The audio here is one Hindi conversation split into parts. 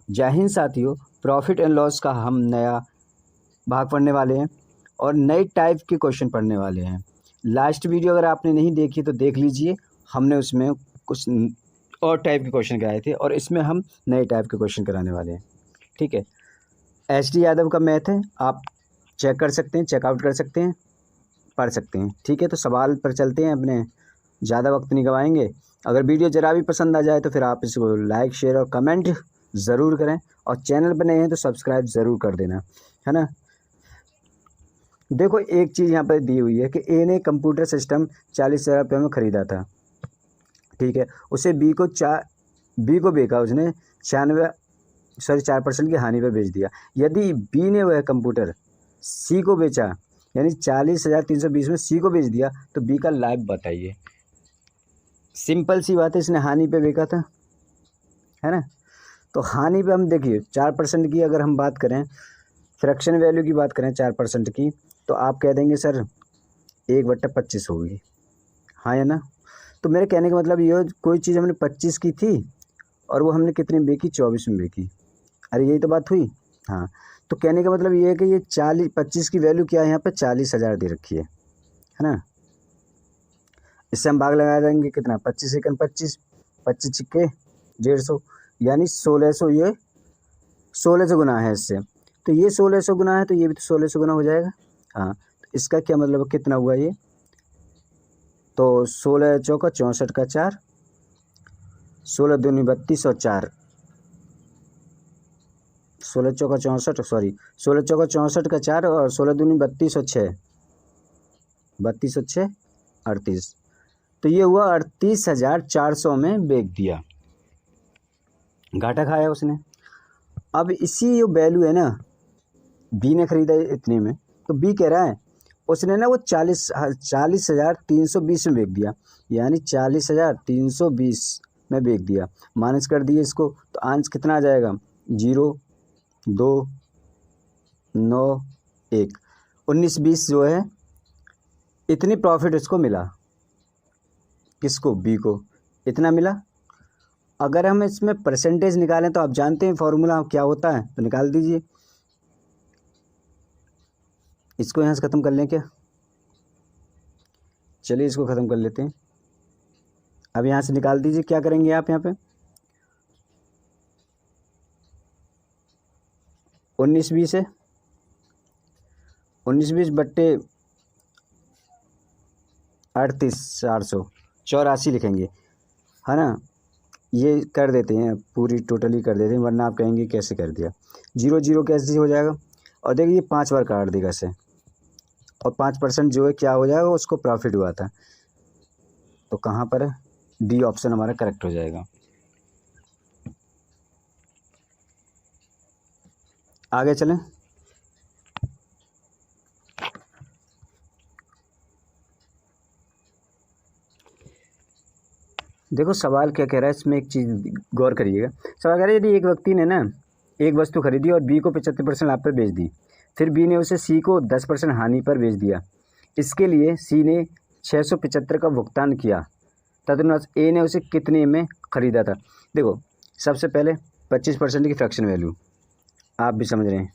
जय हिंद साथियों, प्रॉफिट एंड लॉस का हम नया भाग पढ़ने वाले हैं और नए टाइप के क्वेश्चन पढ़ने वाले हैं। लास्ट वीडियो अगर आपने नहीं देखी तो देख लीजिए, हमने उसमें कुछ और टाइप के क्वेश्चन कराए थे और इसमें हम नए टाइप के क्वेश्चन कराने वाले हैं। ठीक है, एच.डी. यादव का मैथ है, आप चेक कर सकते हैं, चेकआउट कर सकते हैं, पढ़ सकते हैं। ठीक है, तो सवाल पर चलते हैं, अपने ज़्यादा वक्त नहीं गवाएंगे। अगर वीडियो ज़रा भी पसंद आ जाए तो फिर आप इसको लाइक, शेयर और कमेंट ज़रूर करें और चैनल पर नए हैं तो सब्सक्राइब ज़रूर कर देना, है ना। देखो, एक चीज़ यहाँ पर दी हुई है कि ए ने कंप्यूटर सिस्टम 40,000 रुपये में ख़रीदा था। ठीक है, उसे बी को बेचा, उसने 4% की हानि पर बेच दिया। यदि बी ने वह कंप्यूटर सी को बेचा, यानी 40,320 में सी को बेच दिया, तो बी का लाभ बताइए। सिंपल सी बात है, इसने हानि पे बेचा था, है ना। तो हानि पे हम देखिए 4% की अगर हम बात करें, फ्रैक्शन वैल्यू की बात करें 4% की, तो आप कह देंगे सर 1/25 होगी, हाँ या ना। तो मेरे कहने का मतलब ये, कोई चीज़ हमने 25 की थी और वो हमने कितने में बेची, 24 में बेची। अरे यही तो बात हुई। हाँ, तो कहने का मतलब ये है कि ये 25 की वैल्यू क्या है, यहाँ पे 40,000 दे रखी है ना। इससे हम भाग लगा देंगे कितना, 25 एकन 25, 25 छिक्के 150, यानी 1600। ये 1600 गुना है इससे, तो ये 1600 गुना है, तो ये भी तो 1600 गुना हो जाएगा। हाँ, तो इसका क्या मतलब, कितना हुआ ये, तो 16 चौका 64 का 4, 16 दूनी 32 और 4, 16 चौका 64, सॉरी 16 चौका 64 का 4 और 16 दूनी 32 और 6, 32 और 6 38। तो ये हुआ 38,400 में बेच दिया, घाटा खाया उसने। अब इसी जो वैल्यू है ना, बी ने खरीदा इतने में, तो बी कह रहा है उसने ना वो 40,320 में बेच दिया, यानी 40,320 में बेच दिया। माइनस कर दिए इसको, तो आंसर कितना आ जाएगा, 0 2 9 1, 19-20 जो है, इतनी प्रॉफिट इसको मिला। किसको, बी को इतना मिला। अगर हम इसमें परसेंटेज निकालें तो आप जानते हैं फॉर्मूला क्या होता है, तो निकाल दीजिए। इसको यहाँ से ख़त्म कर लें क्या, चलिए इसको ख़त्म कर लेते हैं। अब यहाँ से निकाल दीजिए, क्या करेंगे आप यहाँ पे, 19-20 है, 19-20 बट्टे 38,400, 84 लिखेंगे, है ना। ये कर देते हैं, पूरी टोटली कर देते हैं, वरना आप कहेंगे कैसे कर दिया। 0 0 कैसे हो जाएगा, और देखिए ये 5 बार काट देगा इसे, और 5% जो है क्या हो जाएगा, उसको प्रॉफिट हुआ था। तो कहाँ पर है, डी ऑप्शन हमारा करेक्ट हो जाएगा। आगे चलें। देखो सवाल क्या कह रहा है, इसमें एक चीज़ गौर करिएगा। सवाल कह रहा है, यदि एक व्यक्ति ने ना एक वस्तु खरीदी और बी को 75% लाभ पर बेच दी, फिर बी ने उसे सी को 10% हानि पर बेच दिया। इसके लिए सी ने 675 का भुगतान किया, तदनुसार ए ने उसे कितने में ख़रीदा था। देखो, सबसे पहले 25% की फ्रैक्शन वैल्यू आप भी समझ रहे हैं,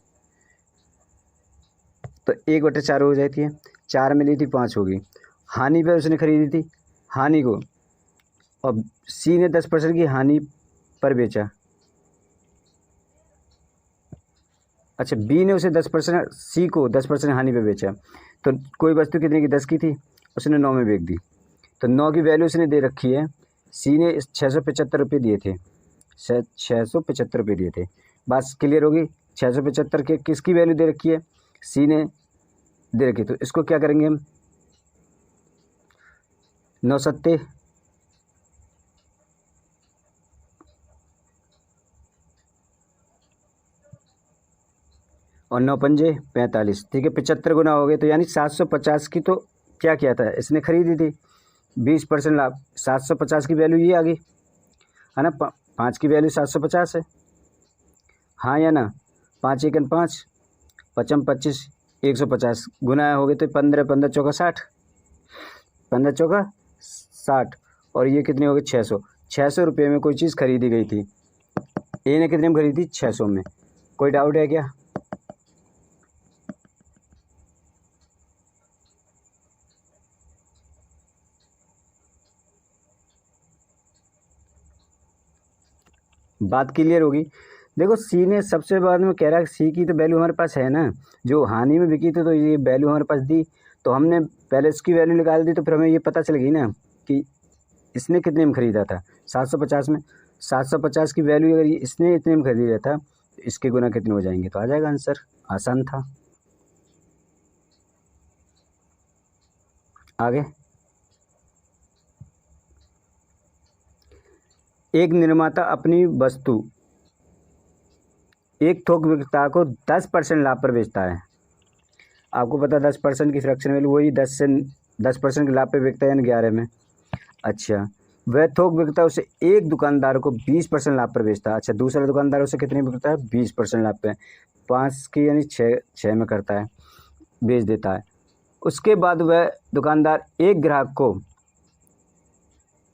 तो 1/4 हो जाती है, 4 में ली थी 5 होगी। हानि पर उसने खरीदी थी, हानि को, और सी ने 10% की हानि पर बेचा। अच्छा, बी ने उसे 10%, सी को 10% हानि पर बेचा। तो कोई वस्तु कितने की, 10 की थी, उसने 9 में बेच दी। तो 9 की वैल्यू उसने दे रखी है, सी ने 675 रुपये दिए थे, 675 रुपये दिए थे। बात क्लियर होगी। 675 के किसकी वैल्यू दे रखी है, सी ने दे रखी है। तो इसको क्या करेंगे हम, 9 सत्ते और 9 पंजे 45, ठीक है, 75 गुना हो गए। तो यानी 750 की तो क्या किया था, इसने खरीदी थी, 20% लाभ, 750 की वैल्यू ये आ गई, है ना। 5 की वैल्यू 750 है, हाँ या ना। 5 एकन 5, 5 25, 150 गुना हो गए, तो 15 15 चौका 60, 15 चौका 60, और ये कितने हो गए, 600 रुपये में कोई चीज़ खरीदी गई थी। ए ने कितने में खरीदी थी? 600 में। कोई डाउट है क्या? बात क्लियर होगी। देखो सी ने सबसे बाद में कह रहा है सी की तो वैल्यू हमारे पास है ना, जो हानि में बिकी थी तो ये वैल्यू हमारे पास दी, तो हमने पहले इसकी वैल्यू निकाल दी, तो फिर हमें ये पता चल गई ना कि इसने कितने में ख़रीदा था, 750 में। 750 की वैल्यू अगर इसने इतने में खरीदा था तो इसके गुना कितने हो जाएंगे, तो आ जाएगा आंसर। आसान था। आगे, एक निर्माता अपनी वस्तु एक थोक विक्रेता को 10% लाभ पर बेचता है। आपको पता है 10% की फ्रैक्शन वैल्यू वही 10% के लाभ पे बिकता है, यानी 11 में। अच्छा, वह थोक विक्रेता उसे एक दुकानदार को 20% लाभ पर बेचता है। अच्छा, दूसरा दुकानदार उसे कितने में बिकता है? 20% लाभ पे। 5 की यानी 6 में करता है, बेच देता है। उसके बाद वह दुकानदार एक ग्राहक को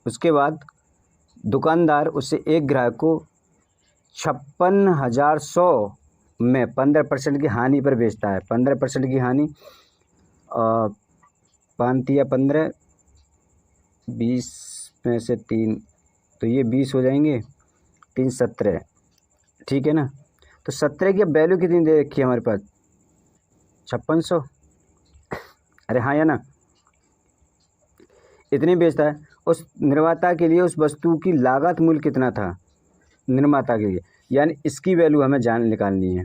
उसके बाद दुकानदार उसे एक ग्राहक को 56,100 में 15% की हानि पर बेचता है। 15% की हानि, 5 या 15, 20 में से 3, तो ये 20 हो जाएंगे, 3 17, ठीक है ना। तो 17 की वैल्यू कितनी दे रखी है हमारे पास? 5600। अरे हाँ या ना, इतनी बेचता है। उस निर्माता के लिए उस वस्तु की लागत मूल्य कितना था निर्माता के लिए, यानी इसकी वैल्यू हमें निकालनी है,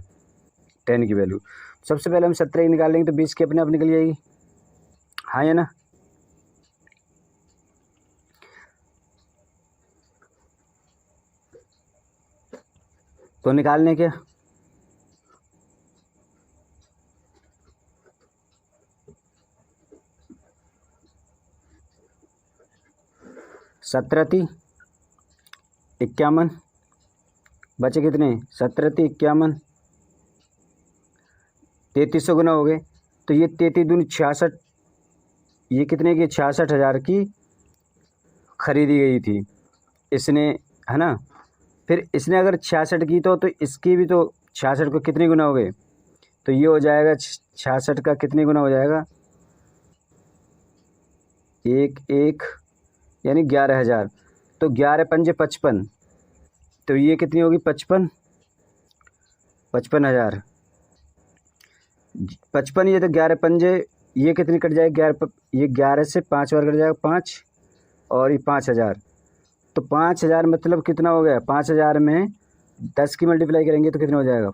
10 की वैल्यू। सबसे पहले हम 17 की निकाल लेंगे तो 20 की अपने आप निकल जाएगी, हाँ या ना। तो निकालने क्या, सत्रह 51, बचे कितने? 17 51, 3300 गुना हो गए, तो ये 33 दूनी 66, ये कितने की? 66,000 की खरीदी गई थी इसने, है ना। फिर इसने अगर 66 की तो इसकी भी तो 66 को कितने गुना हो गए, तो ये हो जाएगा 66 का कितने गुना हो जाएगा? 1 यानी 11,000, तो 11 पंजे 55, तो ये कितनी होगी? 55,000। 55, ये तो 11 पंजे, ये कितनी कट जाएगी? 11, ये 11 से 5 बार कट जाएगा, 5, और ये 5,000, तो 5,000 मतलब कितना हो गया? 5,000 में 10 की मल्टीप्लाई करेंगे तो कितना हो जाएगा?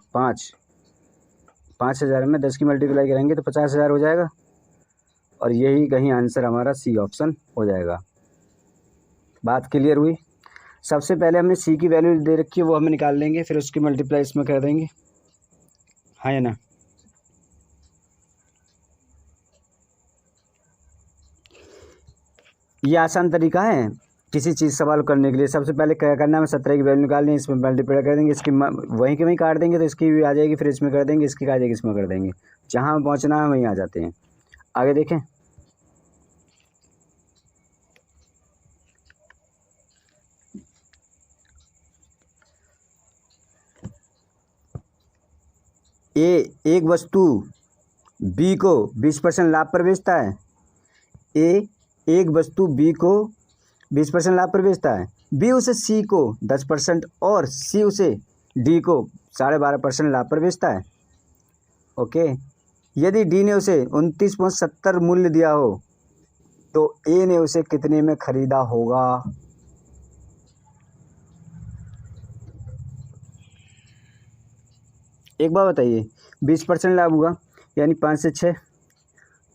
5,000 में 10 की मल्टीप्लाई करेंगे तो 50,000 हो जाएगा, और यही कहीं आंसर हमारा सी ऑप्शन हो जाएगा। बात क्लियर हुई? सबसे पहले हमने सी की वैल्यू दे रखी है, वो हमें निकाल लेंगे, फिर उसकी मल्टीप्लाई इसमें कर देंगे, हाँ या ना। ये आसान तरीका है किसी चीज़ सवाल करने के लिए। सबसे पहले क्या करना है, 17 की वैल्यू निकालनी है, इसमें मल्टीप्लाई कर देंगे, इसकी वहीं के वहीं काट देंगे तो इसकी भी आ जाएगी, फिर इसमें कर देंगे, इसकी आ जाएगी, इसमें कर देंगे, जहाँ पहुँचना है वहीं आ जाते हैं। आगे देखें, एक वस्तु बी को 20% लाभ पर बेचता है। एक वस्तु बी को 20% लाभ पर बेचता है। बी उसे सी को 10% और सी उसे डी को 12.5% लाभ पर बेचता है। ओके, यदि डी ने उसे 29.70 मूल्य दिया हो तो ए ने उसे कितने में खरीदा होगा? एक बार बताइए, 20% लाभ हुआ यानी 5 से 6,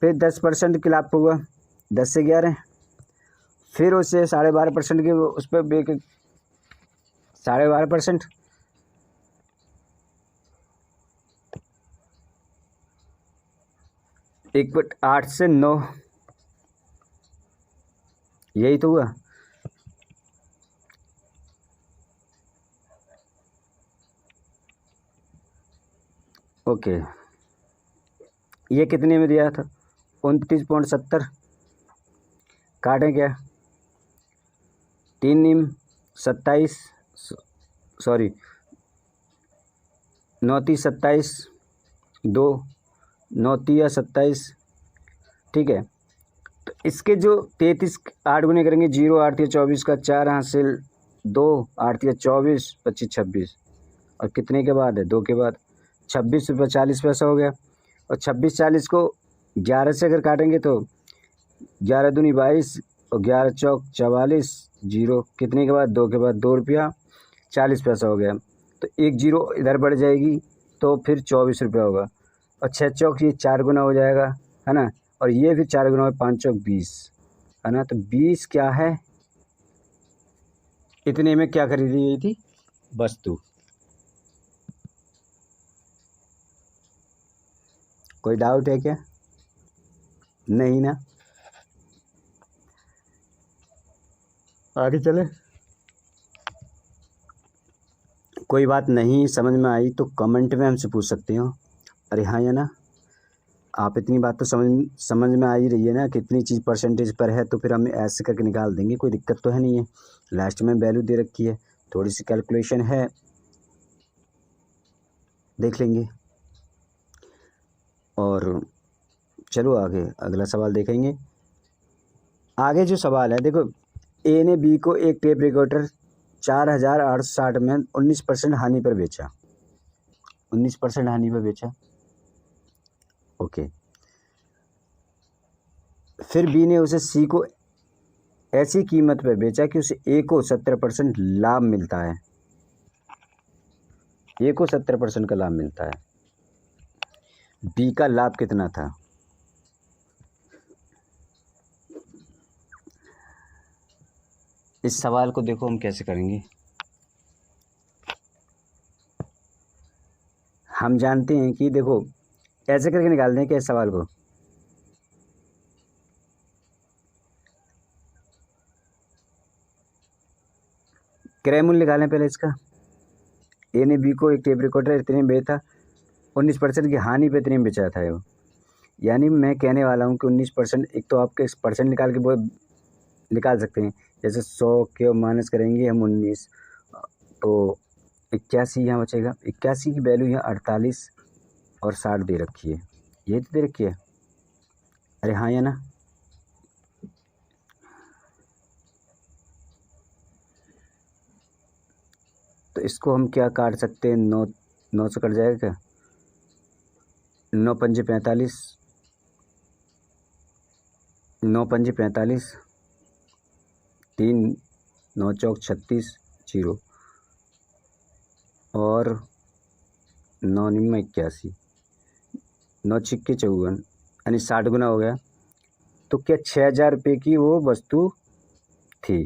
फिर 10% के लाभ हुआ 10 से 11, फिर उसे 12.5% के उस पर 12.5%, एक 8 से 9, यही तो हुआ। ओके, ये कितने में दिया था? 29.70, काटें क्या? 3 नीम 27, सॉरी 9 3 27, 2 9 3 27, ठीक है। तो इसके जो 33 8 गुने करेंगे 0 8 3 24 का 4 हासिल 2 8 3 24 25 26, और कितने के बाद है 2 के बाद 26 रुपये 40 पैसा हो गया। और 26 40 को 11 से अगर काटेंगे तो 11 दूनी 22 और 11 चौक 44, 0 कितने के बाद 2 के बाद 2 रुपया 40 पैसा हो गया। तो एक 0 इधर बढ़ जाएगी तो फिर 24 रुपया होगा। और 6 चौक ये 4 गुना हो जाएगा, है ना, और ये फिर 4 गुना 5 चौक 20, है ना। तो 20 क्या है, इतने में क्या खरीदी गई थी वस्तु। कोई डाउट है क्या? नहीं ना। आगे चले। कोई बात नहीं समझ में आई तो कमेंट में हमसे पूछ सकते हो। अरे हाँ या ना, आप इतनी बात तो समझ में आ ही रही है ना, कितनी चीज़ परसेंटेज पर है, तो फिर हम ऐसे करके निकाल देंगे, कोई दिक्कत तो है नहीं है। लास्ट में वैल्यू दे रखी है, थोड़ी सी कैलकुलेशन है, देख लेंगे। और चलो आगे अगला सवाल देखेंगे। आगे जो सवाल है देखो, ए ने बी को एक टेप रिकॉर्डर 4860 में 19% हानि पर बेचा, 19% हानि पर बेचा, ओके। फिर बी ने उसे सी को ऐसी कीमत पर बेचा कि उसे ए को 70% लाभ मिलता है, ए को 70% का लाभ मिलता है। बी का लाभ कितना था? इस सवाल को देखो हम कैसे करेंगे। हम जानते हैं कि देखो ऐसे करके निकाल दें क्या इस सवाल को। क्रय मूल्य निकालें पहले इसका। ए ने बी को एक टेप रिकॉर्डर इतने में बेचा, 19% की हानि पे इतने में बेचा था वो। यानी मैं कहने वाला हूँ कि 19%, एक तो आपके परसेंट निकाल के वो निकाल सकते हैं, जैसे 100 के माइनस करेंगे हम 19, तो 81 यहाँ बचेगा। 81 की वैल्यू यहाँ 48 और 60 दे रखी है, ये तो दे रखी है। अरे हाँ या ना। तो इसको हम क्या काट सकते हैं, 9 से कट जाएगा क्या, 9 पंजे 45, 9 पंजे 45, 3 9 चौक 36, 0 और 9 निम्न 81, 9 छिक्के 54, यानी 60 गुना हो गया। तो क्या 6000 रुपये की वो वस्तु थी,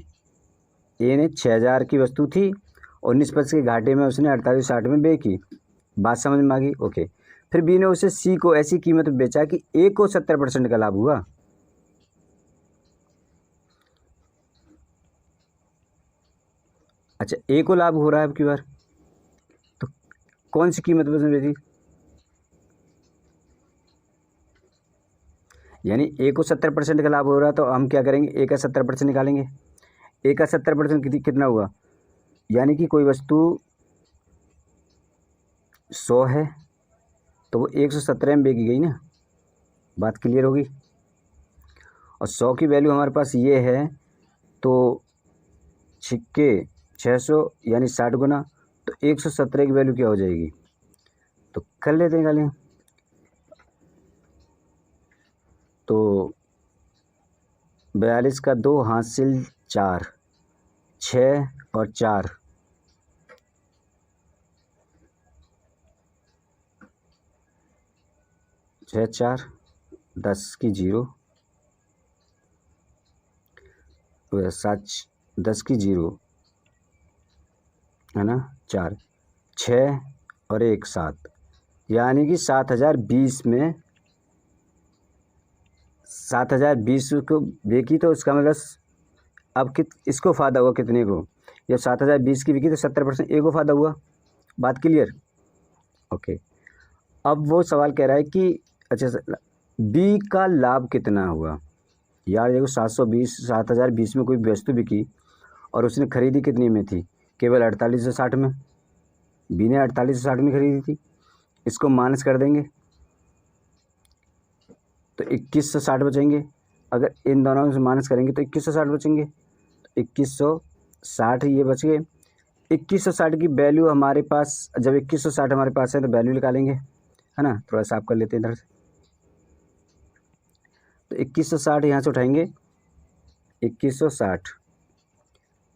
ए ने 6000 की वस्तु थी, 19% के घाटे में उसने 4860 में बेची। बात समझ में आ गई, ओके। फिर बी ने उसे सी को ऐसी कीमत में बेचा कि ए को 70% का लाभ हुआ। अच्छा, ए को लाभ हो रहा है अब की बार, तो कौन सी कीमत पर उसने बेची, यानी ए को 70% का लाभ हो रहा है, तो हम क्या करेंगे, ए का 70% निकालेंगे। ए का 70% कितना हुआ, यानी कि कोई वस्तु 100 है तो वो 117 में बेची गई ना, बात क्लियर होगी। और 100 की वैल्यू हमारे पास ये है, तो छिक्के 600 यानी 60 गुना, तो 117 की वैल्यू क्या हो जाएगी, तो कर लेते हैं निकालें। तो 42 का 2 हासिल 4, 6 और 4, 6 4 10 की 0, 7 10 की 0, है ना, 4 6 और 1 7, यानी कि 7020 में 7020 को बिकी, तो इसका मतलब अब इसको फ़ायदा हुआ कितने को, जब 7020 की बिकी तो 70% ए को फ़ायदा हुआ। बात क्लियर, ओके। अब वो सवाल कह रहा है कि अच्छा बी का लाभ कितना हुआ। यार देखो 7020 में कोई वस्तु बिकी और उसने खरीदी कितनी में थी, केवल 4860 में, बी ने 4860 में खरीदी थी, इसको माइनस कर देंगे तो 2160 बचेंगे। अगर इन दोनों में से माइनस करेंगे तो 2160 बचेंगे, तो 2160 ये बच गए। 2160 की वैल्यू हमारे पास, जब 2160 हमारे पास है तो वैल्यू निकालेंगे, है ना। थोड़ा साफ कर लेते हैं इधर से। तो 2160 यहाँ से उठाएंगे, 2160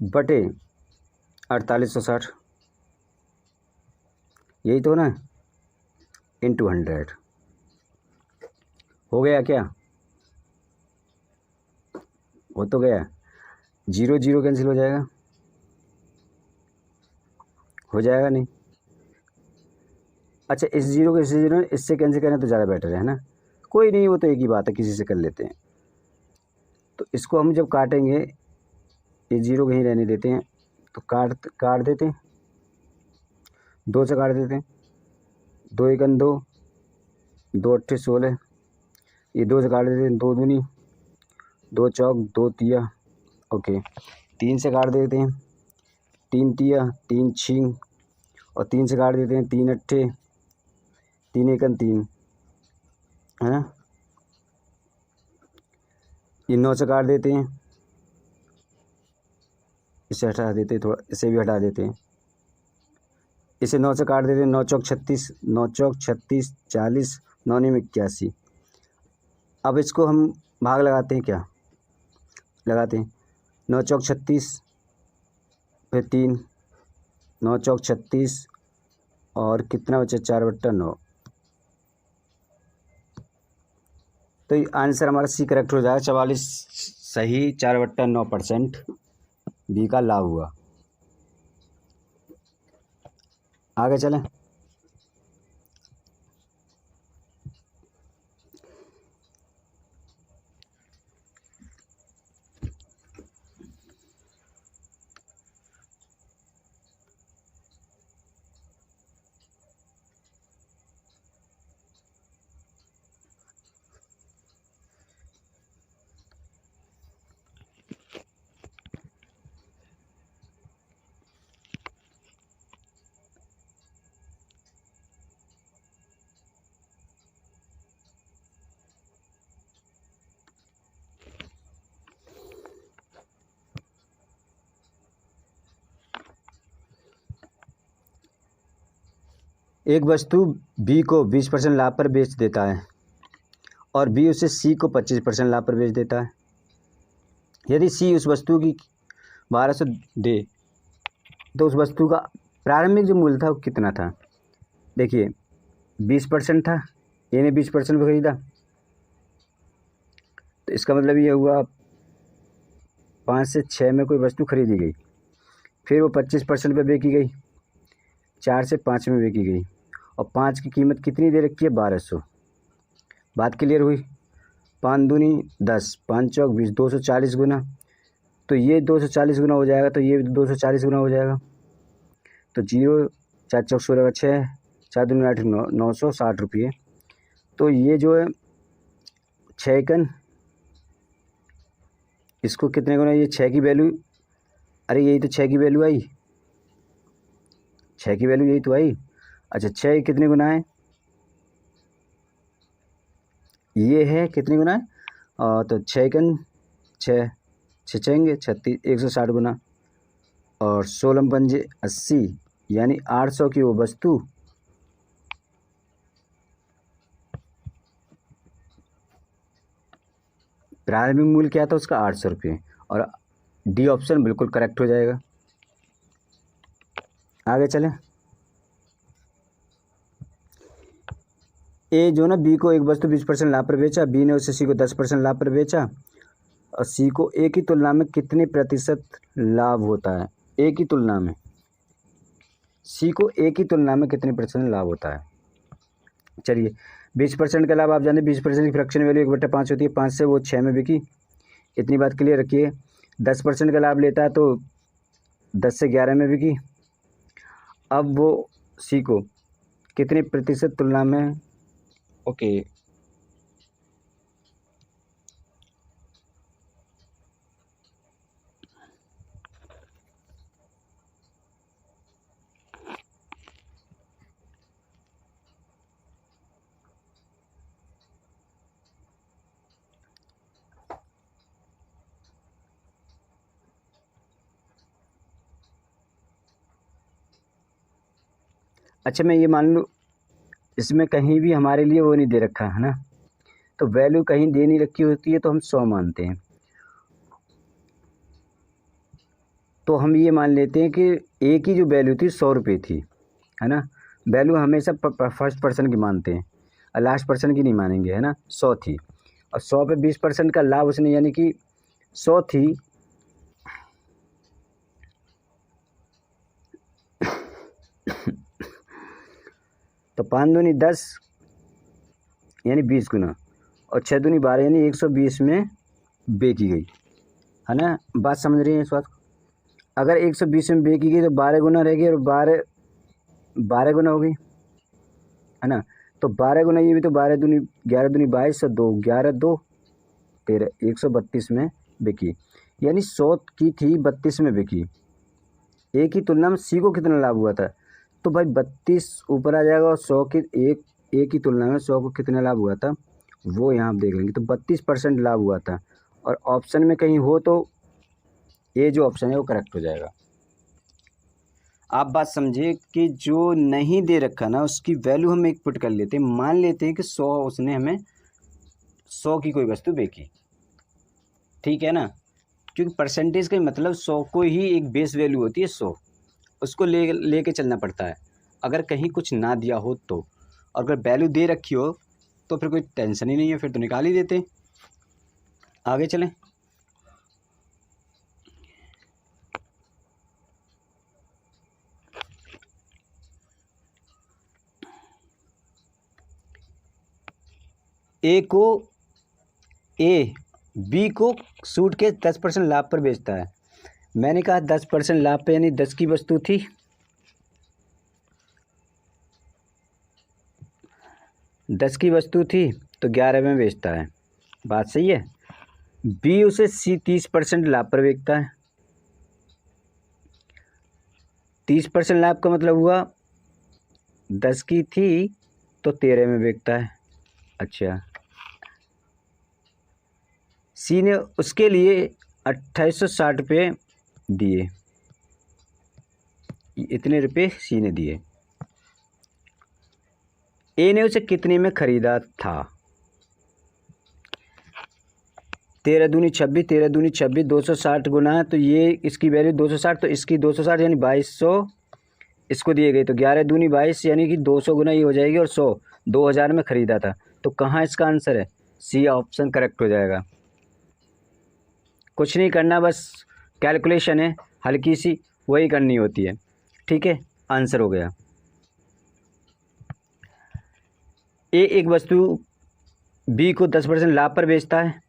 बटे 4860, यही तो ना, इंटू 100 हो गया क्या? हो तो गया। 0 0 कैंसिल हो जाएगा, हो जाएगा नहीं। अच्छा, इस जीरो को इससे जीरो इससे कैंसिल करें तो ज़्यादा बेटर है ना। कोई नहीं, वो तो एक ही बात है, किसी से कर लेते हैं। तो इसको हम जब काटेंगे, ये जीरो कहीं रहने देते हैं, तो काट देते हैं, 2 से काट देते हैं। 2 एकन 2, 2 अट्ठे 16, ये 2 से काट देते हैं, 2 दूनी 2 चौक 2 तिया, ओके। 3 से काट देते हैं, 3 तिया 3 छींग, और 3 से काट देते हैं, 3 अट्ठे 3 एकन 3, है ना। ये 9 से काट देते हैं, इसे हटा देते हैं, थोड़ा इसे भी हटा देते हैं, इसे 9 से काट देते हैं। 9 चौक 36, 9 चौक 36 40, 9 में 81। अब इसको हम भाग लगाते हैं, क्या लगाते हैं? 9 चौक 36 फिर 3, 9 चौक 36 और कितना बचा? 4/9। तो ये आंसर हमारा सी करेक्ट हो जाएगा। 44 सही, 4/9% बी का लाभ हुआ। आगे चलें। एक वस्तु बी को 20% लाभ पर बेच देता है और बी उसे सी को 25% लाभ पर बेच देता है। यदि सी उस वस्तु की 1200 दे तो उस वस्तु का प्रारंभिक जो मूल्य था वो कितना था? देखिए 20% था, ए ने 20% पे खरीदा, तो इसका मतलब ये हुआ 5 से 6 में कोई वस्तु खरीदी गई, फिर वो 25% पे बेची गई, 4 से 5 में बेची गई, और 5 की कीमत कितनी दे रखी है? 1200। बात क्लियर हुई? 5 दूनी 10, 5 चौक 20, 240 गुना, तो ये 240 गुना हो जाएगा, तो ये 240 गुना हो जाएगा। तो 0 4 चौक 16 का 6, 4 दूनी 8, 960 रुपये। तो ये जो है 6 एकन, इसको कितने गुना? ये 6 की वैल्यू, अरे यही तो 6 की वैल्यू आई, 6 की वैल्यू यही तो आई। अच्छा 6 कितने गुना है? ये है कितने गुना है? तो 6 एकन 6, 6 छेंगे 36, 160 गुना, और 16 पंजे 80, यानी 800 की वो वस्तु प्रारंभिक मूल्य क्या था उसका? 800 रुपये, और डी ऑप्शन बिल्कुल करेक्ट हो जाएगा। आगे चलें। ए जो ना बी को एक वस्तु 20% लाभ पर बेचा, बी ने उसे सी को 10% लाभ पर बेचा, और सी को ए की तुलना में कितने प्रतिशत लाभ होता है? ए की तुलना में, सी को ए की तुलना में कितने % लाभ होता है? चलिए 20% का लाभ आप जानते हैं, 20% की फ्रैक्शन वैल्यू 1/5 होती है, 5 से वो 6 में बिकी, इतनी बात क्लियर रखिए। 10% का लाभ लेता है तो 10 से 11 में बिकी। अब वो सी को कितने प्रतिशत तुलना में, ओके, अच्छा मैं ये मान लूँ इसमें कहीं भी हमारे लिए वो नहीं दे रखा है ना, तो वैल्यू कहीं दे नहीं रखी होती है तो हम 100 मानते हैं। तो हम ये मान लेते हैं कि ए की जो वैल्यू थी 100 रुपये थी, है ना। वैल्यू हमेशा फर्स्ट पर्सन की मानते हैं और लास्ट पर्सन की नहीं मानेंगे, है ना। 100 थी और 100 पे 20% का लाभ उसने, यानी कि 100 थी तो 5 दूनी 10 यानी 20 गुना और 6 दूनी 12 यानी 120 में बेची गई, है ना। बात समझ रही है इस बात को? अगर 120 में बेची गई तो 12 गुना रह गई और 12 गुना हो गई, है ना। तो 12 गुना ये भी तो 12 दूनी 11 दूनी 22 और 2 11 2 13 132 में बिकी, यानी 100 की थी 32 में बिकी। ए की तुलना में सी को कितना लाभ हुआ था? तो भाई 32 ऊपर आ जाएगा और 100 की ए की तुलना में 100 को कितना लाभ हुआ था वो यहाँ आप देख लेंगे। तो 32% लाभ हुआ था और ऑप्शन में कहीं हो तो ये जो ऑप्शन है वो करेक्ट हो जाएगा। आप बात समझिए कि जो नहीं दे रखा ना उसकी वैल्यू हम एक पुट कर लेते हैं। मान लेते हैं कि 100 उसने हमें 100 की कोई वस्तु बेची, ठीक है ना। क्योंकि परसेंटेज का मतलब 100 को ही एक बेस वैल्यू होती है 100, उसको लेके चलना पड़ता है अगर कहीं कुछ ना दिया हो तो। और अगर वैल्यू दे रखी हो तो फिर कोई टेंशन ही नहीं है, फिर तो निकाल ही देते। आगे चलें। ए बी को सूट के 10% लाभ पर बेचता है। मैंने कहा 10% लाभ पे, यानी 10 की वस्तु थी, 10 की वस्तु थी तो 11 में बेचता है। बात सही है। बी उसे सी 30% लाभ पर बेचता है। 30% लाभ का मतलब हुआ 10 की थी तो 13 में बेचता है। अच्छा, सी ने उसके लिए 2860 रुपये दिए, इतने रुपये सी ने दिए। ए ने उसे कितने में खरीदा था? 13 दूनी 26, 13 दूनी 26, 260 गुना है तो ये इसकी वैल्यू 260, तो इसकी 260 यानी 2200 इसको दिए गए। तो 11 दूनी 22 यानी कि 200 गुना ये हो जाएगी और 100 2000 में ख़रीदा था। तो कहाँ इसका आंसर है? सी ऑप्शन करेक्ट हो जाएगा। कुछ नहीं करना, बस कैलकुलेशन है हल्की सी, वही करनी होती है। ठीक है, आंसर हो गया। ए एक वस्तु बी को 10% लाभ पर बेचता है।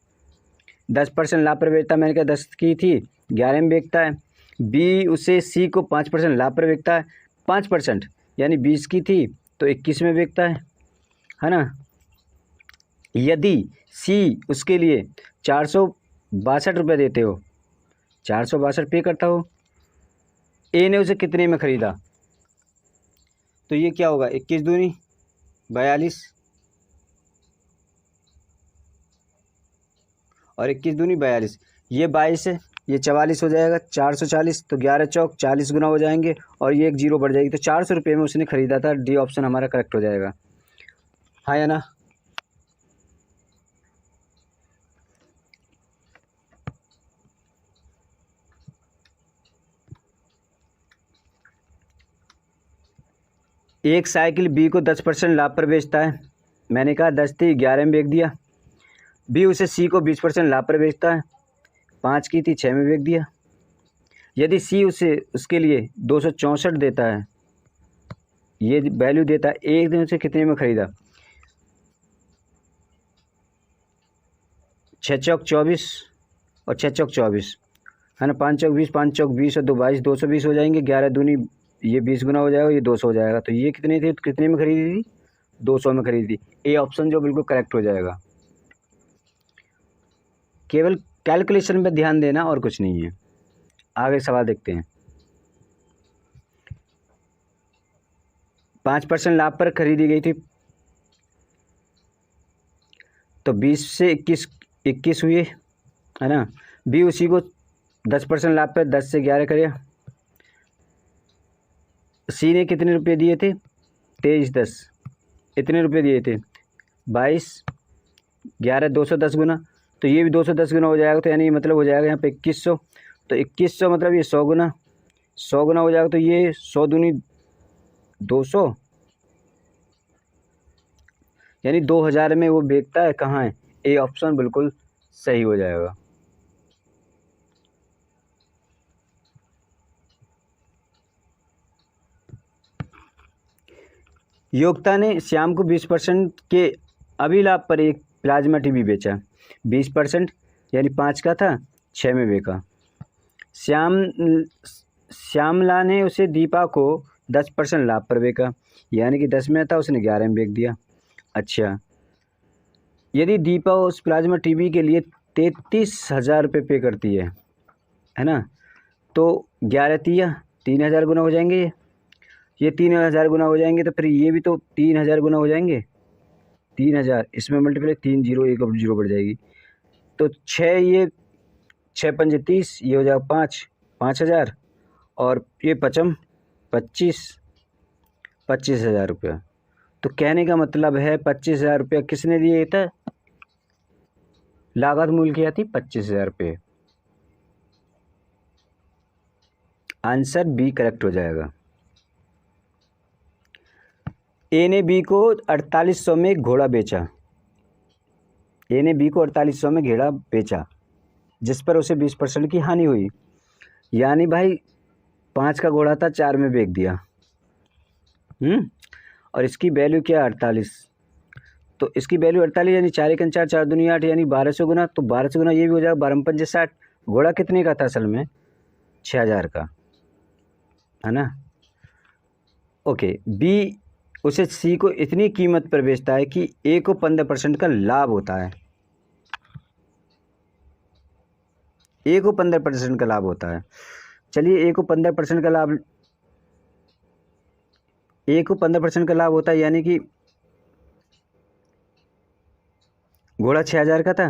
10% लाभ पर बेचता है, मैंने कहा 10 की थी 11 में बेचता है। बी उसे सी को 5% लाभ पर बेचता है। 5% यानी 20 की थी तो 21 में बेचता है ना। यदि सी उसके लिए 462 रुपये देते हो, 462 पे करता हो, ए ने उसे कितने में ख़रीदा? तो ये क्या होगा? 21 दूनी 42 और 21 दूनी 42, ये 22 है, ये 44 हो जाएगा, 440, तो 11 चौक 40 गुना हो जाएंगे और ये एक जीरो बढ़ जाएगी। तो 400 रुपये में उसने ख़रीदा था। डी ऑप्शन हमारा करेक्ट हो जाएगा, हाँ या ना। एक साइकिल बी को 10% लाभ पर बेचता है। मैंने कहा 10 थी 11 में बेच दिया। बी उसे सी को 20% लाभ पर बेचता है। 5 की थी 6 में बेच दिया। यदि सी उसे उसके लिए 264 देता है, ये वैल्यू देता है, एक दिन उसे कितने में ख़रीदा? 6 चौक 24 और 6 चौक 24, है ना। 5 चौक 20, 5 चौक 20 और 2 22, 220 हो जाएंगे। 11 दूनी ये 20 गुना हो जाएगा, ये 200 हो जाएगा। तो ये कितने थे, कितने में खरीदी थी? 200 में खरीदी थी। ए ऑप्शन जो बिल्कुल करेक्ट हो जाएगा। केवल कैलकुलेशन पे ध्यान देना और कुछ नहीं है। आगे सवाल देखते हैं। 5% लाभ पर खरीदी गई थी तो 20 से 21 हुए, है ना। बी उसी को 10% लाभ पर 10 से 11 करे। सी ने कितने रुपए दिए थे? 2310 इतने रुपये दिए थे, 22 11 210 गुना, तो ये भी 210 गुना हो जाएगा, तो यानी मतलब हो जाएगा यहाँ पे 2100, तो 2100 मतलब ये 100 गुना, 100 गुना हो जाएगा, तो ये 100 दूनी 200, यानी 2000 में वो बेचता है। कहाँ है? ए ऑप्शन बिल्कुल सही हो जाएगा। योगिता ने श्याम को 20% के अभिलाभ पर एक प्लाज्मा टीवी बेचा। 20% यानी 5 का था, 6 में बेचा। श्यामला ने उसे दीपा को 10% लाभ पर बेचा, यानी कि 10 में था, उसने 11 में बेच दिया। अच्छा, यदि दीपा उस प्लाज्मा टीवी के लिए 33,000 रुपये पे करती है ना, तो 11 तिया 3000 गुना हो जाएंगे, ये 3000 गुना हो जाएंगे, तो फिर ये भी तो 3000 गुना हो जाएंगे। 3000 इसमें मल्टीप्लाई 3 जीरो, एक अब जीरो बढ़ जाएगी, तो 6 ये 6 पंजे 30, ये हो जाएगा 5000, और ये 25,000 रुपया। तो कहने का मतलब है 25,000 रुपया किसने दिए था? लागत मूल्य क्या थी? 25,000 रुपये। आंसर बी करेक्ट हो जाएगा। ए ने बी को 4800 में घोड़ा बेचा। ए ने बी को 4800 में घोड़ा बेचा, जिस पर उसे 20% की हानि हुई। यानी भाई 5 का घोड़ा था, 4 में बेच दिया। और इसकी वैल्यू क्या है? 48, तो इसकी वैल्यू 48 यानी 4 एकन 4, 4 दूनी 8, यानी 1200 गुना, तो 1200 गुना ये भी हो जाएगा 12 पंजे 60। घोड़ा कितने का था असल में? 6000 का, है ना। ओके, बी उसे सी को इतनी कीमत पर बेचता है कि ए को 15% का लाभ होता है। ए को 15% का लाभ होता है। चलिए, ए को 15% का लाभ, ए को 15% का लाभ होता है, यानी कि घोड़ा 6000 का था,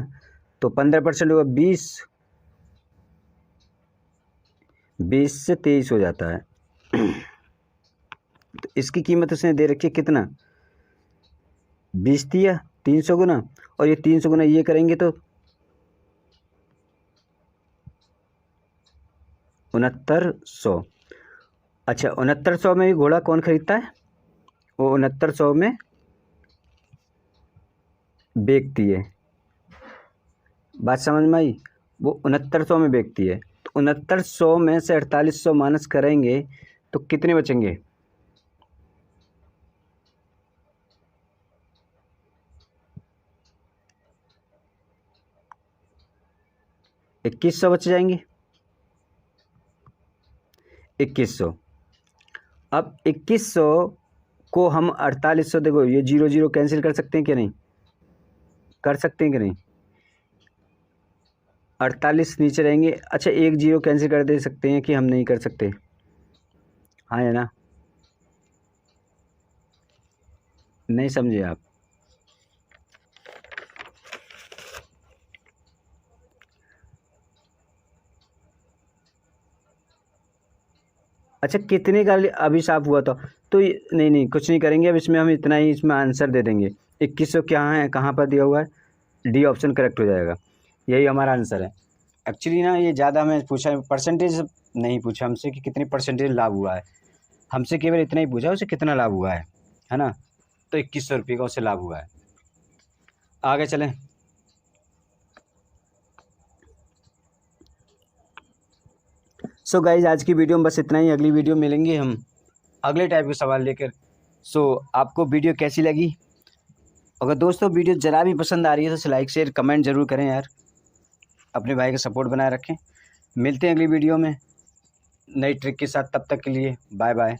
तो 15% होगा 20, 20 से 23 हो जाता है। तो इसकी कीमत उसने दे रखी है कितना? 20 दिया 300 गुना, और ये 300 गुना ये करेंगे तो 6900। अच्छा, 6900 में घोड़ा कौन खरीदता है? वो 6900 में बेचती है। बात समझ में आई? वो 6900 में बेचती है, तो 6900 में से 4800 माइनस करेंगे तो कितने बचेंगे? 2100 बच जाएंगे। 2100। अब 2100 को हम 4800, देखो ये 0 0 कैंसिल कर सकते हैं कि नहीं? कर सकते हैं कि नहीं? 48 नीचे रहेंगे। अच्छा, एक 0 कैंसिल कर दे सकते हैं कि हम नहीं कर सकते? हाँ है ना? नहीं समझे आप? अच्छा, कितने का अभिशाप हुआ था? तो नहीं नहीं, कुछ नहीं करेंगे अब इसमें, हम इतना ही इसमें आंसर दे देंगे। 2100 क्या है, कहाँ पर दिया हुआ है? डी ऑप्शन करेक्ट हो जाएगा, यही हमारा आंसर है। एक्चुअली ना ये ज़्यादा हमें पूछा, परसेंटेज नहीं पूछा हमसे कि कितनी परसेंटेज लाभ हुआ है, हमसे केवल इतना ही पूछा उसे कितना लाभ हुआ है ना। तो 2100 रुपये का उसे लाभ हुआ है। आगे चलें। सो गाइज, आज की वीडियो में बस इतना ही। अगली वीडियो मिलेंगे हम अगले टाइप के सवाल लेकर। सो आपको वीडियो कैसी लगी? अगर दोस्तों वीडियो ज़रा भी पसंद आ रही है तो लाइक शेयर कमेंट ज़रूर करें यार, अपने भाई का सपोर्ट बनाए रखें। मिलते हैं अगली वीडियो में नई ट्रिक के साथ, तब तक के लिए बाय बाय।